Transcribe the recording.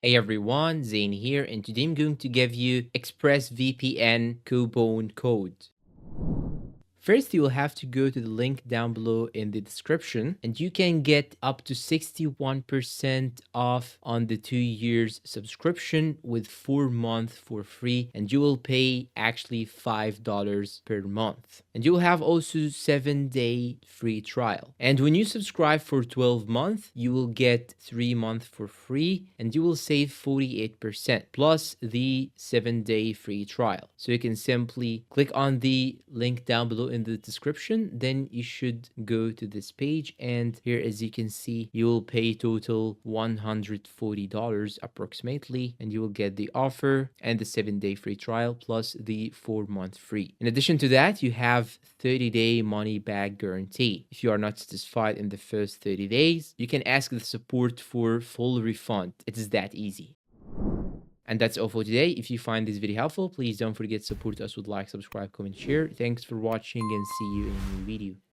Hey everyone, Zane here, and today I'm going to give you ExpressVPN coupon code. First, you will have to go to the link down below in the description, and you can get up to 61% off on the 2 years subscription with 4 months for free, and you will pay actually $5 per month. And you will have also 7-day free trial. And when you subscribe for 12 months, you will get 3 months for free, and you will save 48% plus the 7-day free trial. So you can simply click on the link down below in the description, then you should go to this page, and here, as you can see, you will pay total $140 approximately, and you will get the offer and the 7-day free trial plus the 4-month free. In addition to that, you have 30-day money back guarantee. If you are not satisfied in the first 30 days, you can ask the support for full refund. It is that easy. And that's all for today. If you find this video helpful, please don't forget to support us with like, subscribe, comment, share. Thanks for watching, and see you in a new video.